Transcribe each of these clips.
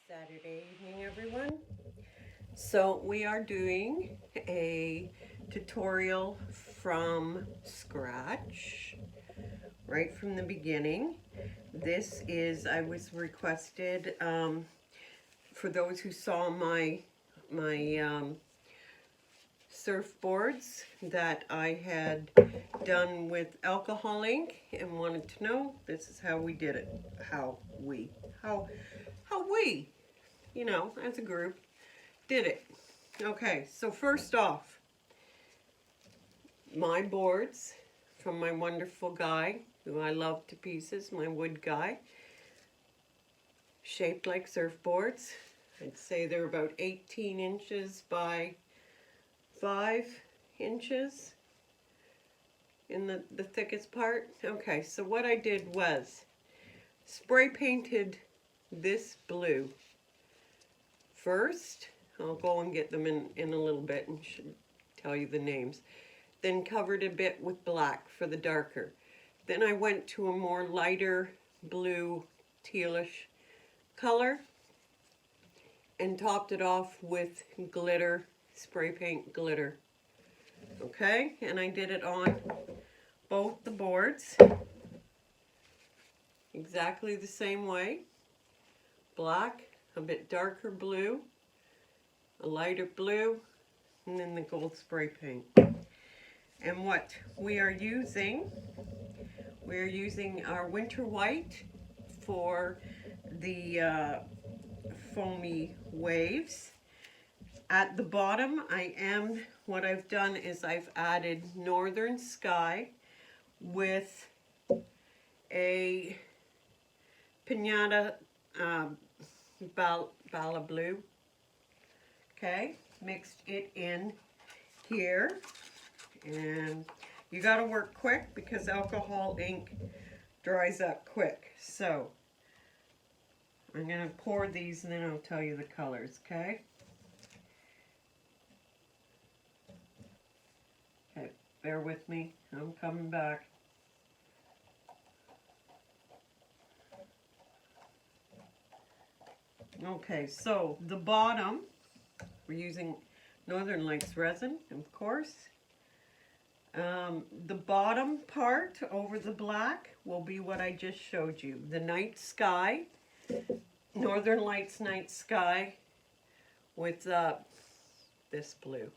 Saturday evening, everyone. So we are doing a tutorial from scratch, right from the beginning. This is, I was requested, for those who saw my surfboards that I had done with alcohol ink and wanted to know, this is how we did it. How we, as a group, did it. Okay, so first off, my boards from my wonderful guy, who I love to pieces, my wood guy, shaped like surfboards. I'd say they're about 18 inches by 5 inches in the thickest part. Okay, so what I did was spray painted this blue first. I'll go and get them in a little bit and should tell you the names. Then covered a bit with black for the darker. Then I went to a more lighter blue tealish color and topped it off with glitter, spray paint glitter. Okay, and I did it on both the boards exactly the same way. Black, a bit darker blue, a lighter blue, and then the gold spray paint. And what we're using our winter white for the foamy waves. At the bottom, what I've done is I've added northern sky with a pinata bala blue. Okay, mixed it in here, and you got to work quick because alcohol ink dries up quick. So I'm going to pour these and then I'll tell you the colors, okay? Okay, bear with me. I'm coming back. Okay, so the bottom, we're using Northern Lights resin, of course. The bottom part over the black will be what I just showed you. The night sky, Northern Lights night sky with this blue.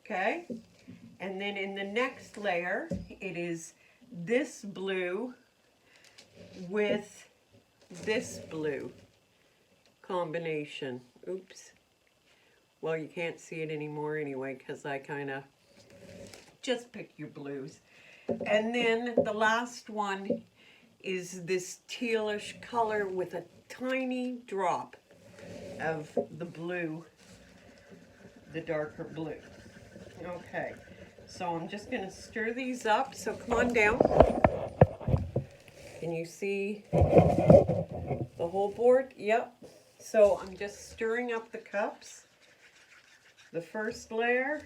Okay, and then in the next layer, it is this blue with this blue combination. Oops. Well, you can't see it anymore anyway because I kind of just pick your blues. And then the last one is this tealish color with a tiny drop of the blue, the darker blue. Okay, so I'm just going to stir these up. So come on down. Can you see the whole board? Yep. So I'm just stirring up the cups. The first layer.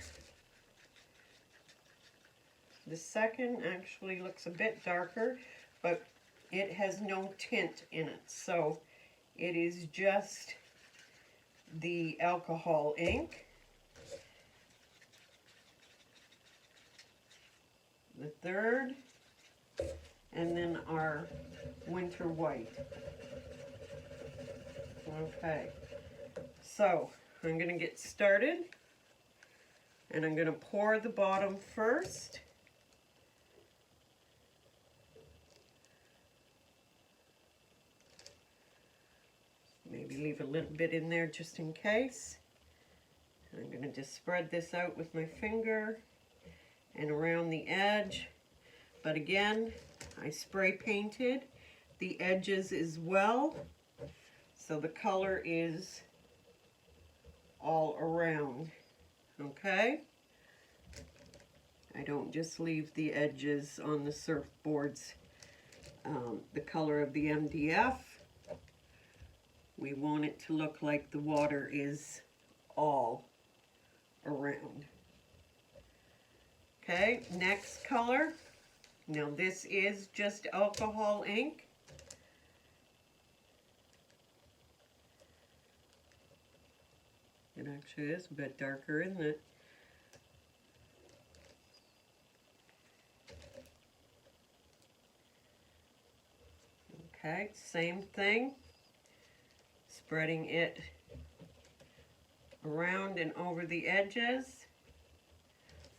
The second actually looks a bit darker, but it has no tint in it. So it is just the alcohol ink. The third, and then our winter white. Okay, so I'm going to get started, and I'm going to pour the bottom first. Maybe leave a little bit in there just in case. I'm going to just spread this out with my finger and around the edge. But again, I spray painted the edges as well, so the color is all around. Okay? I don't just leave the edges on the surfboards the color of the MDF. We want it to look like the water is all around. Okay, next color. Now this is just alcohol ink. Actually, it is a bit darker, isn't it? Okay, same thing. Spreading it around and over the edges.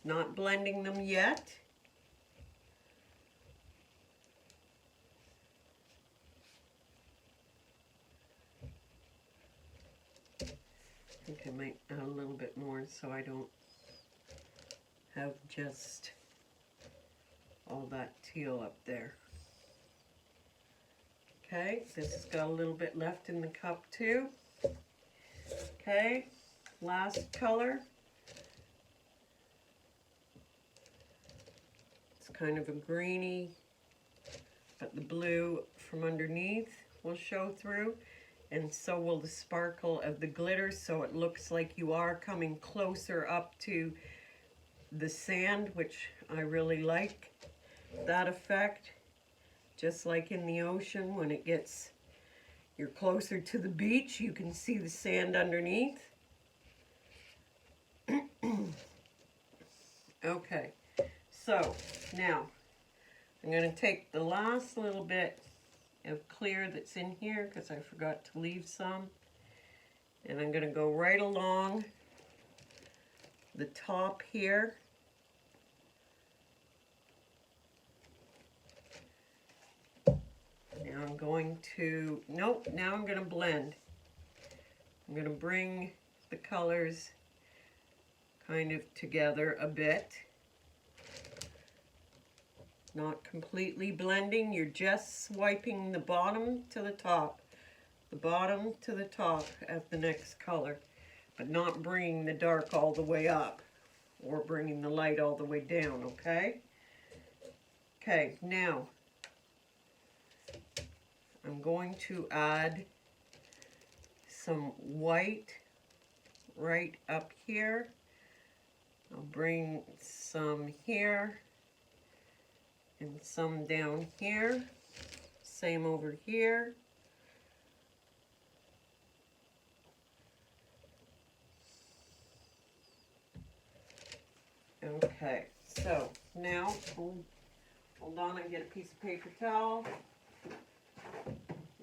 Not blending them yet. I think I might add a little bit more so I don't have just all that teal up there. Okay, this has got a little bit left in the cup too. Okay, last color. It's kind of a greeny, but the blue from underneath will show through, and so will the sparkle of the glitter, so it looks like you are coming closer up to the sand, which I really like that effect. Just like in the ocean, when you're closer to the beach, you can see the sand underneath. Okay, so now I'm going to take the last little bit of clear that's in here, because I forgot to leave some, and I'm going to go right along the top here. Now I'm going to, nope, now I'm going to blend. I'm going to bring the colors kind of together a bit. Not completely blending, you're just swiping the bottom to the top. The bottom to the top of the next color, but not bringing the dark all the way up or bringing the light all the way down, okay? Okay, now I'm going to add some white right up here. I'll bring some here and some down here. Same over here. Okay, so now, hold on, I get a piece of paper towel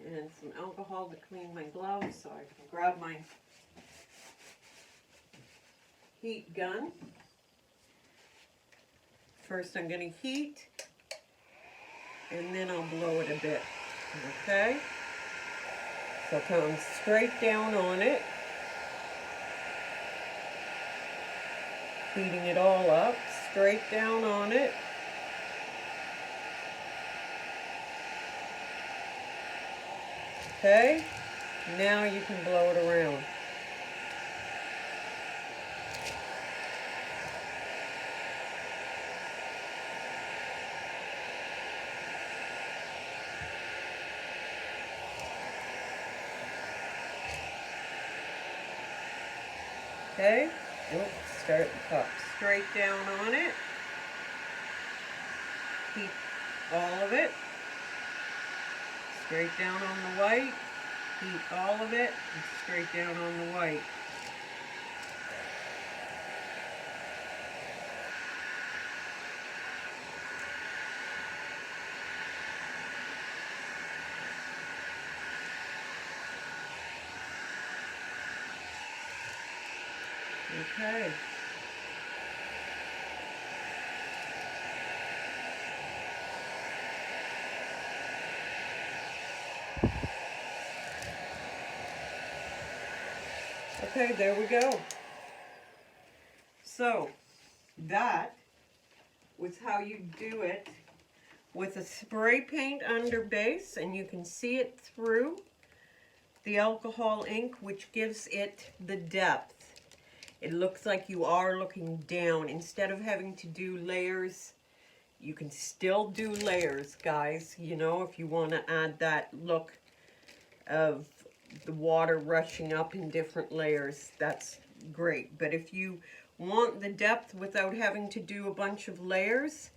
and some alcohol to clean my gloves so I can grab my heat gun. First I'm going to heat, and then I'll blow it a bit, okay? So come straight down on it, heating it all up, straight down on it. Okay, now you can blow it around. Okay, start the cup straight down on it. Heat all of it. Straight down on the white. Heat all of it, and straight down on the white. Okay. Okay, there we go. So, that was how you do it with a spray paint under base, and you can see it through the alcohol ink, which gives it the depth. It looks like you are looking down. Instead of having to do layers, you can still do layers, guys, you know, if you want to add that look of the water rushing up in different layers, that's great. But if you want the depth without having to do a bunch of layers,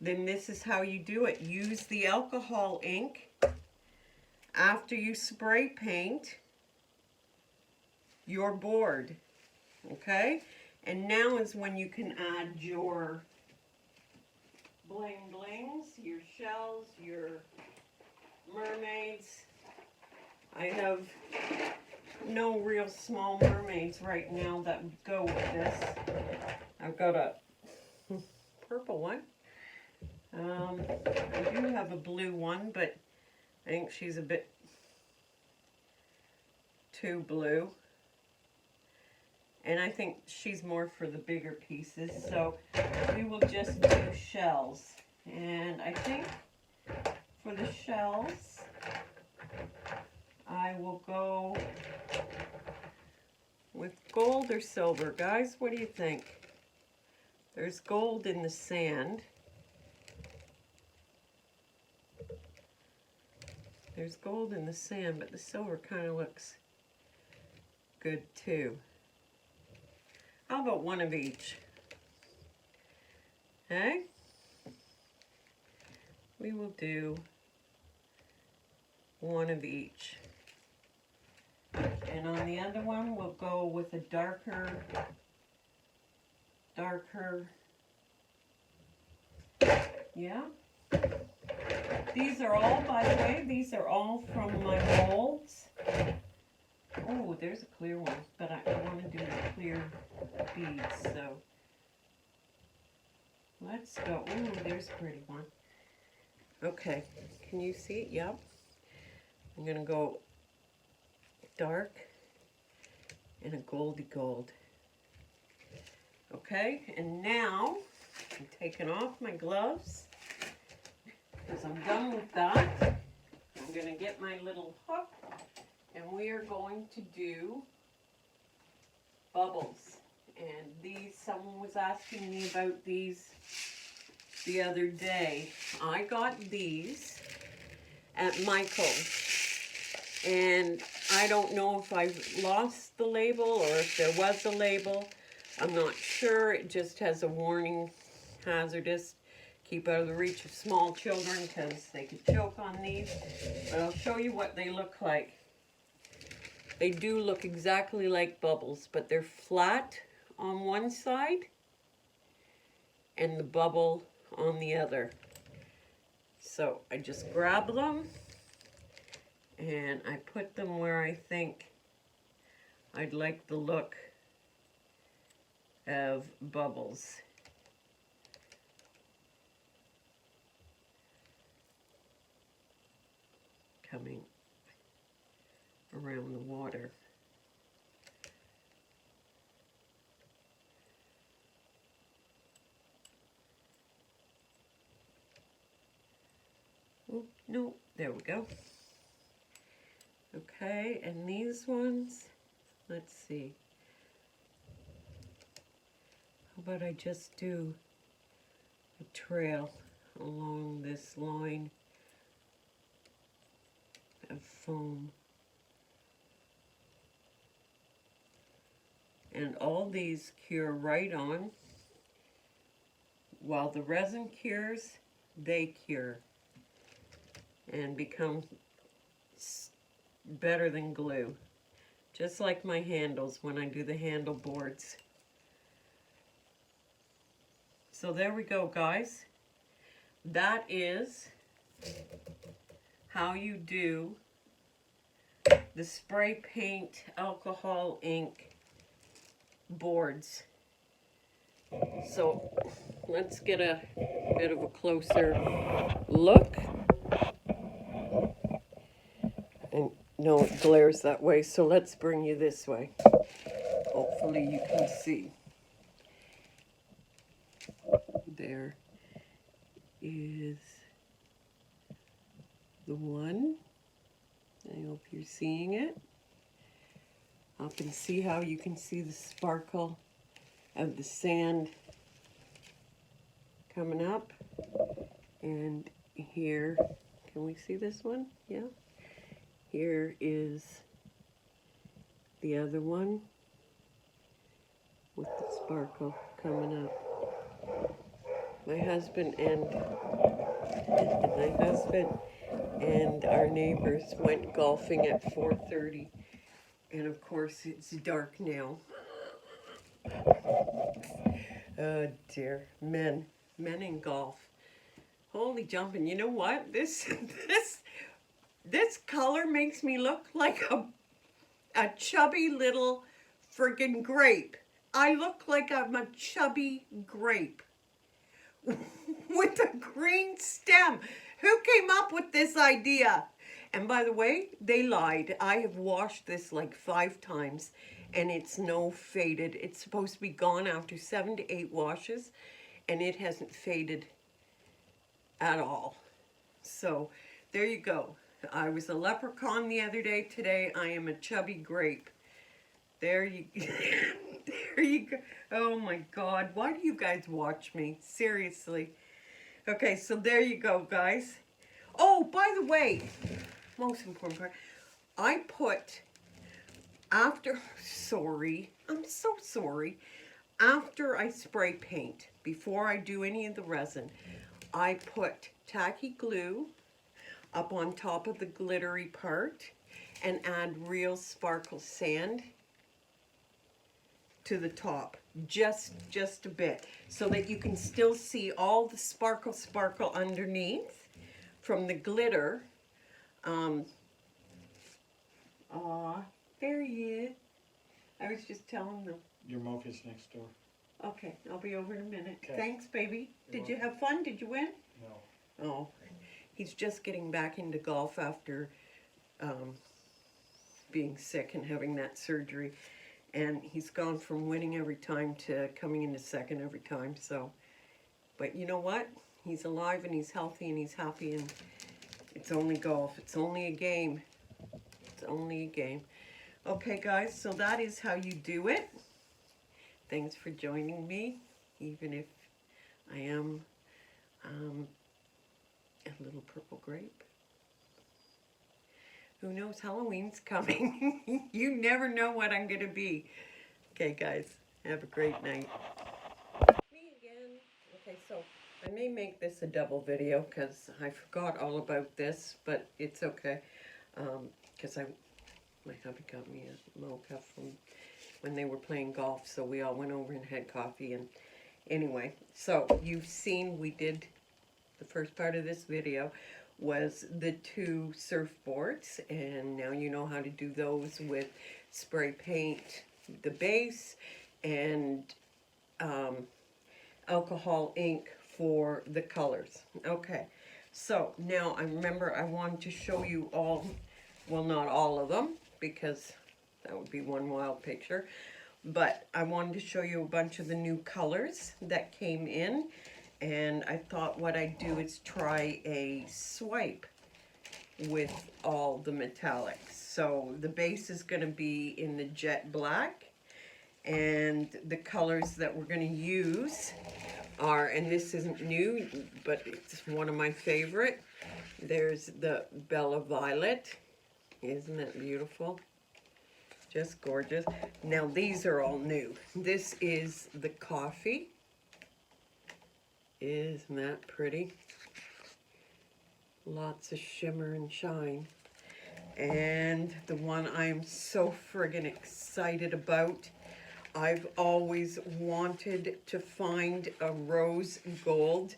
then this is how you do it. Use the alcohol ink after you spray paint your board. Okay? And now is when you can add your bling blings, your shells, your mermaids. I have no real small mermaids right now that would go with this. I've got a purple one. I do have a blue one, but I think she's a bit too blue. And I think she's more for the bigger pieces, so we will just do shells. And I think for the shells, I will go with gold or silver. Guys, what do you think? There's gold in the sand. There's gold in the sand, but the silver kind of looks good too. How about one of each? Okay? We will do one of each. And on the other one, we'll go with a darker, yeah. These are all, by the way, these are all from my molds. Oh, there's a clear one, but I want to do the clear beads, so let's go. Oh, there's a pretty one. Okay, can you see it? Yep. I'm going to go dark and a goldy gold. Okay, and now I'm taking off my gloves because I'm done with that. I'm going to get my little hook. And we are going to do bubbles. And these, someone was asking me about these the other day. I got these at Michael's. And I don't know if I've lost the label or if there was a label. I'm not sure. It just has a warning, hazardous. Keep out of the reach of small children because they could choke on these. But I'll show you what they look like. They do look exactly like bubbles, but they're flat on one side and the bubble on the other. So I just grab them and I put them where I think I'd like the look of bubbles. Coming around the water. Oh, no, there we go. Okay, and these ones, let's see. How about I just do a trail along this line of foam. And all these cure right on. While the resin cures, they cure and become better than glue. Just like my handles when I do the handle boards. So there we go, guys. That is how you do the spray paint alcohol ink boards. So let's get a bit of a closer look. And no, it glares that way, so let's bring you this way. Hopefully you can see. There is the one. I hope you're seeing it. I can see how you can see the sparkle of the sand coming up. And here, can we see this one? Yeah. Here is the other one with the sparkle coming up. My husband and our neighbors went golfing at 4:30. And of course it's dark now. Oh dear, men in golf. Holy jumping! You know what? This color makes me look like a chubby little friggin' grape. I look like I'm a chubby grape with a green stem. Who came up with this idea? And by the way, they lied. I have washed this like 5 times and it's no faded. It's supposed to be gone after 7 to 8 washes and it hasn't faded at all. So there you go. I was a leprechaun the other day. Today I am a chubby grape. There you there you go. Oh my God, why do you guys watch me? Seriously. Okay, so there you go, guys. Oh, by the way, most important part, I put after, sorry, I'm so sorry. After I spray paint, before I do any of the resin, I put tacky glue up on top of the glittery part and add real sparkle sand to the top, just a bit, so that you can still see all the sparkle underneath from the glitter. Aw, there he is. I was just telling them. Your mocha's next door. Okay, I'll be over in a minute. Okay. Thanks, baby. You're Did you have fun? Did you win? No. Oh, he's just getting back into golf after being sick and having that surgery. And he's gone from winning every time to coming into second every time. So, but you know what? He's alive and he's healthy and he's happy, and it's only golf. It's only a game. It's only a game. Okay, guys, so that is how you do it. Thanks for joining me, even if I am a little purple grape. Who knows? Halloween's coming. You never know what I'm going to be. Okay, guys, have a great night. Me again. Okay, so I may make this a double video because I forgot all about this, but it's okay. Because my hubby got me a mocha from when they were playing golf, so we all went over and had coffee. And anyway, so you've seen we did the first part of this video was the 2 surfboards, and now you know how to do those with spray paint, the base, and alcohol ink for the colors. Okay, so now I remember I wanted to show you all, well, not all of them because that would be one wild picture, but I wanted to show you a bunch of the new colors that came in. And I thought what I'd do is try a swipe with all the metallics. So the base is going to be in the jet black, and the colors that we're going to use are, and this isn't new, but it's one of my favorite. There's the Bella Violet. Isn't that beautiful? Just gorgeous. Now these are all new. This is the coffee. Isn't that pretty? Lots of shimmer and shine. And the one I'm so friggin' excited about, I've always wanted to find a rose gold,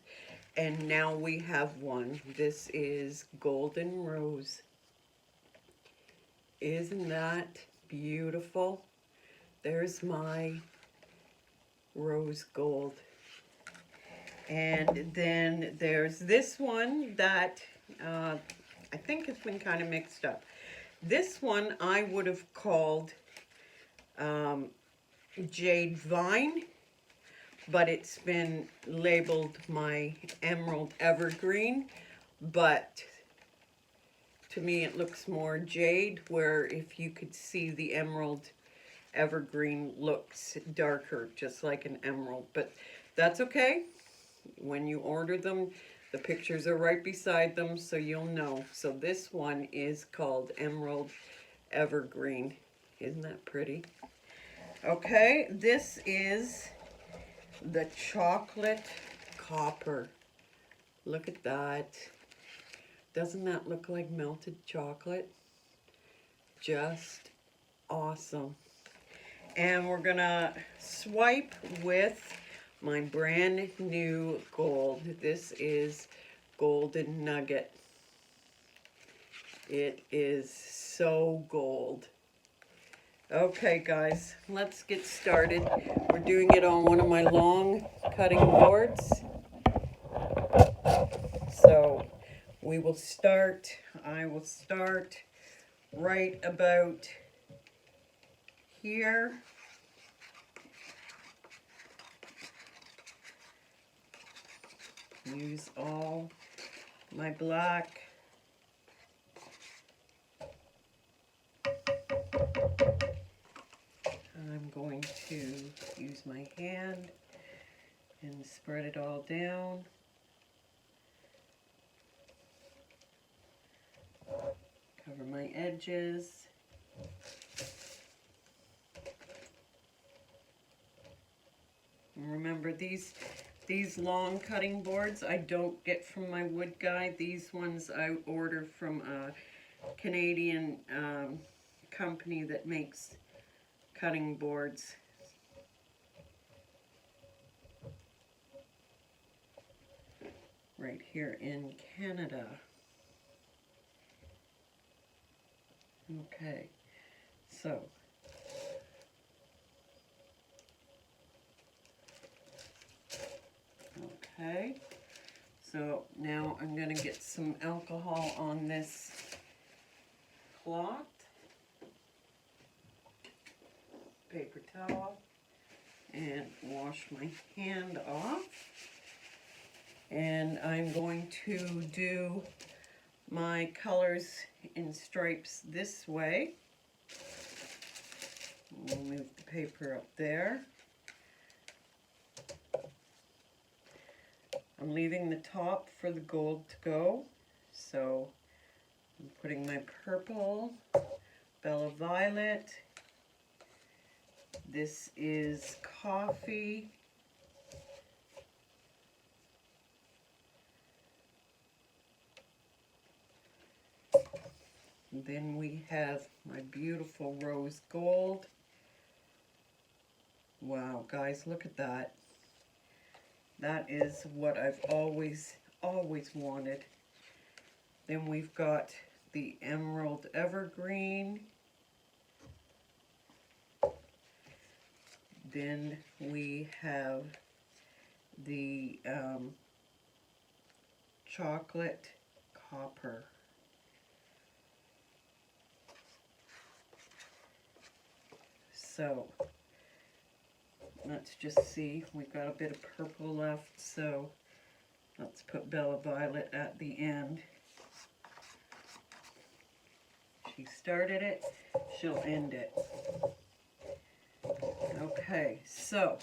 and now we have one. This is Golden Rose. Isn't that beautiful? There's my rose gold. And then there's this one that I think has been kind of mixed up. This one I would have called Jade Vine, but it's been labeled my Emerald Evergreen. But to me it looks more jade, where if you could see the Emerald Evergreen looks darker, just like an emerald. But that's okay. When you order them, the pictures are right beside them, so you'll know. So this one is called Emerald Evergreen. Isn't that pretty? Okay, this is the Chocolate Copper. Look at that. Doesn't that look like melted chocolate? Just awesome. And we're gonna swipe with my brand new gold. This is Golden Nugget. It is so gold. Okay guys, let's get started. We're doing it on one of my long cutting boards. So we will start, I will start right about here. Use all my black. I'm going to use my hand and spread it all down. Cover my edges. And remember, these long cutting boards I don't get from my wood guy. These ones I order from a Canadian company that makes cutting boards. Right here in Canada. Okay, so okay, so now I'm going to get some alcohol on this cloth, paper towel, and wash my hand off. And I'm going to do my colors in stripes this way. We'll move the paper up there. I'm leaving the top for the gold to go, so I'm putting my purple, Bella Violet. This is coffee. And then we have my beautiful rose gold. Wow, guys, look at that. That is what I've always wanted. Then we've got the emerald evergreen. Then we have the chocolate copper. So let's just see, we've got a bit of purple left, so let's put Bella Violet at the end. She started it, she'll end it. Okay, so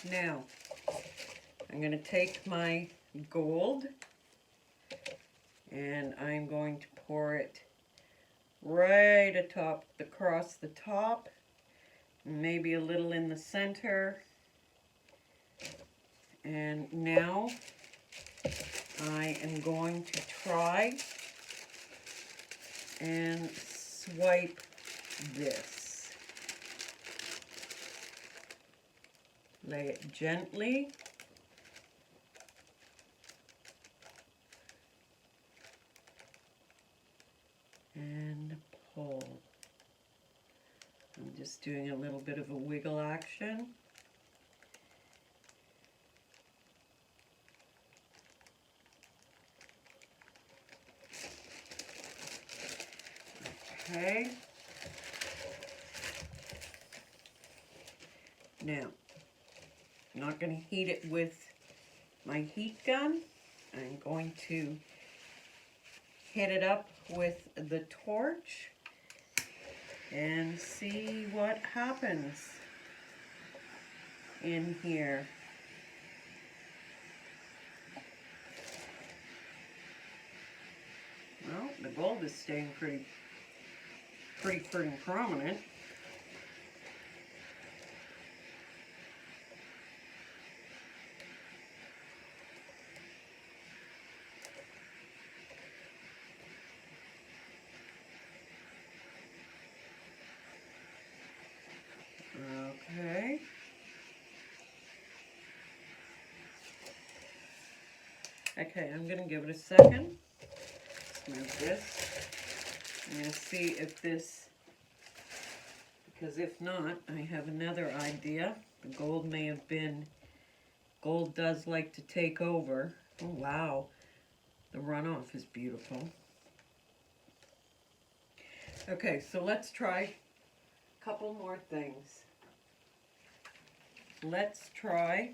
now I'm going to take my gold and I'm going to pour it right across the top, maybe a little in the center. And now I am going to try and swipe this. Lay it gently. And pull. I'm just doing a little bit of a wiggle action. Okay. Now, I'm not going to heat it with my heat gun. I'm going to hit it up with the torch and see what happens in here. Well, the gold is staying pretty freaking prominent. Okay. Okay, I'm gonna give it a second. Let's move this. I'm gonna see if this, because if not, I have another idea. The gold may have been, gold does like to take over. Oh wow, the runoff is beautiful. Okay, so let's try a couple more things. Let's try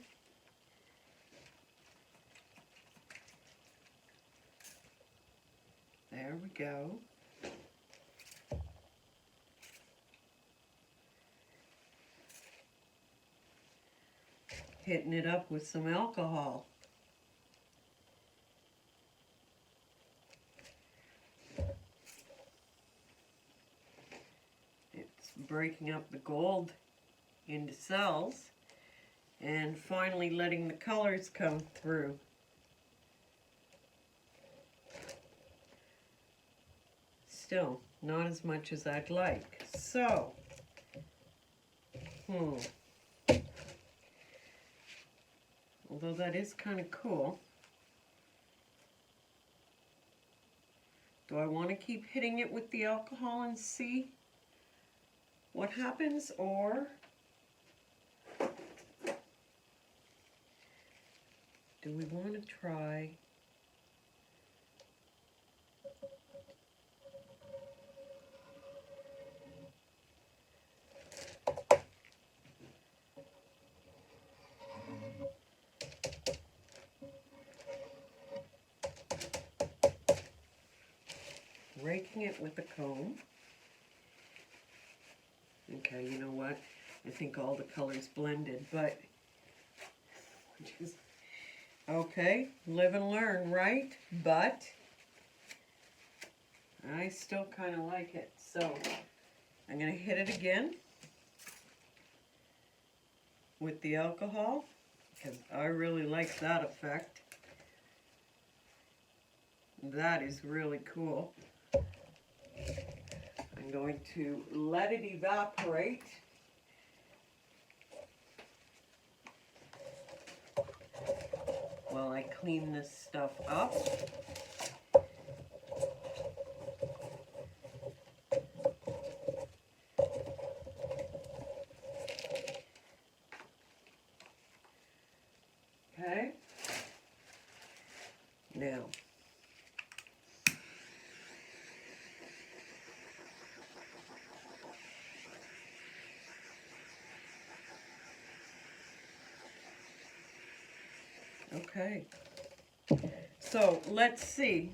there we go. Hitting it up with some alcohol. It's breaking up the gold into cells and finally letting the colors come through. Still, not as much as I'd like. So, although that is kind of cool. Do I want to keep hitting it with the alcohol and see what happens, or do we want to try raking it with a comb? Okay, you know what? I think all the colors blended, but okay, live and learn, right? But I still kind of like it. So I'm going to hit it again with the alcohol because I really like that effect. That is really cool. I'm going to let it evaporate. While I clean this stuff up. Okay. Now, okay. So let's see.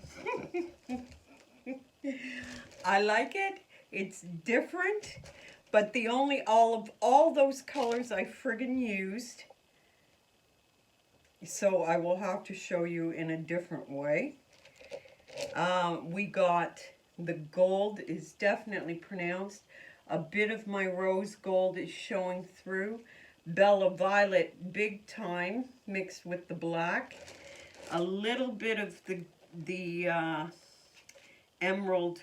I like it. It's different, but the only all those colors I friggin' used. So I will have to show you in a different way. We got the gold is definitely pronounced. A bit of my rose gold is showing through. Bella Violet big time mixed with the black. A little bit of the Emerald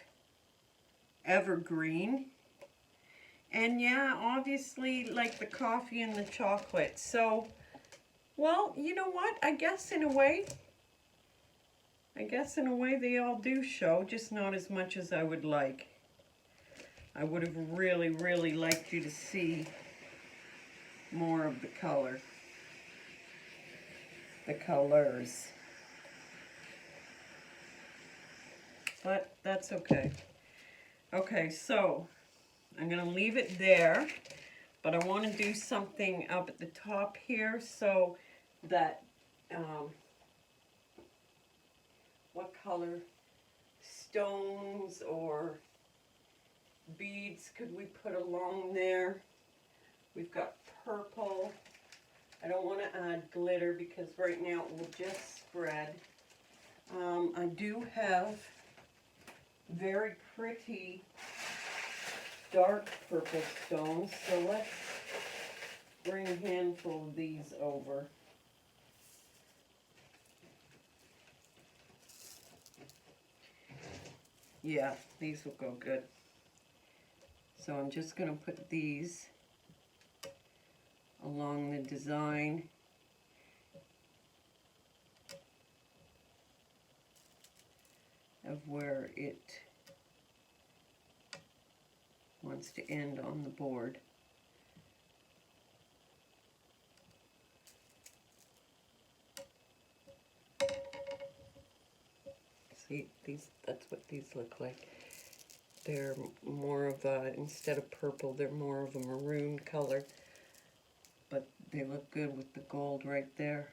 Evergreen. And yeah, obviously like the coffee and the chocolate. So, well, you know what? I guess in a way they all do show, just not as much as I would like. I would have really, really liked you to see more of the color. The colors. But that's okay. Okay, so I'm going to leave it there, but I want to do something up at the top here so that, what color stones or beads could we put along there? We've got purple. I don't want to add glitter because right now it will just spread. I do have very pretty dark purple stones, so let's bring a handful of these over. Yeah, these will go good. So I'm just going to put these along the design. Of where it wants to end on the board. See, that's what these look like. They're more of a, instead of purple, they're more of a maroon color, but they look good with the gold right there.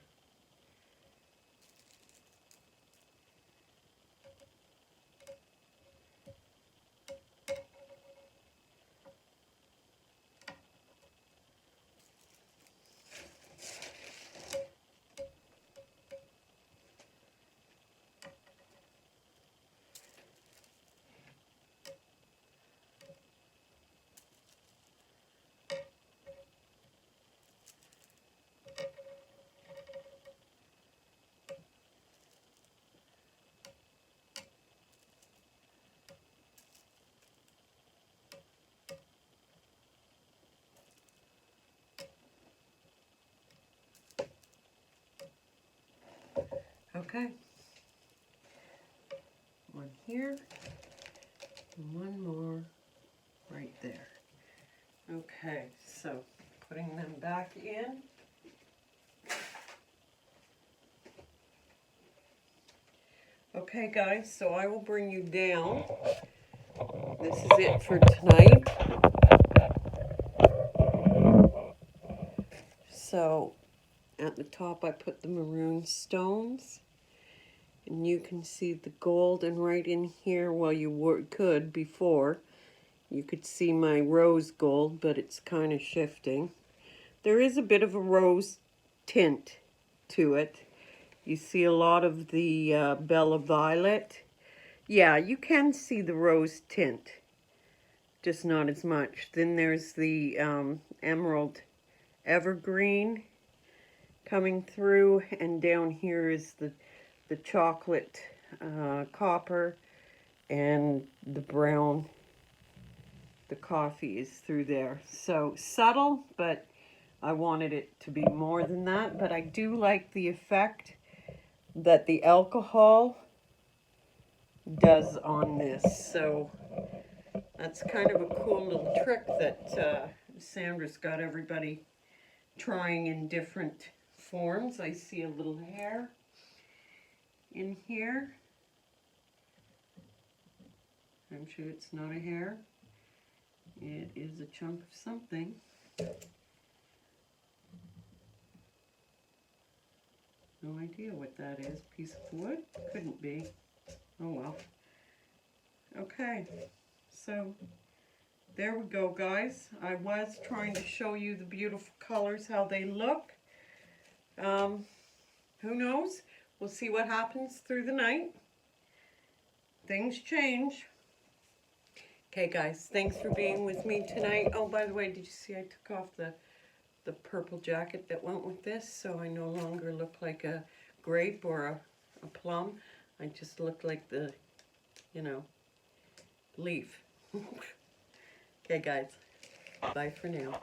Okay. One here, and one more right there. Okay, so putting them back in. Okay guys, so I will bring you down. This is it for tonight. So at the top I put the maroon stones. And you can see the gold, and right in here, well, you could before, you could see my rose gold, but it's kind of shifting. There is a bit of a rose tint to it. You see a lot of the Bella Violet. Yeah, you can see the rose tint, just not as much. Then there's the Emerald Evergreen coming through, and down here is the chocolate copper, and the brown, the coffee is through there. So subtle, but I wanted it to be more than that. But I do like the effect that the alcohol does on this. So that's kind of a cool little trick that Sandra's got everybody trying in different forms. I see a little hair in here. I'm sure it's not a hair. It is a chunk of something. No idea what that is. Piece of wood? Couldn't be. Oh well. Okay, so there we go, guys. I was trying to show you the beautiful colors, how they look. Who knows? We'll see what happens through the night. Things change. Okay, guys, thanks for being with me tonight. Oh, by the way, did you see I took off the purple jacket that went with this, so I no longer look like a grape or a plum. I just look like the, you know, leaf. Okay, guys, bye for now.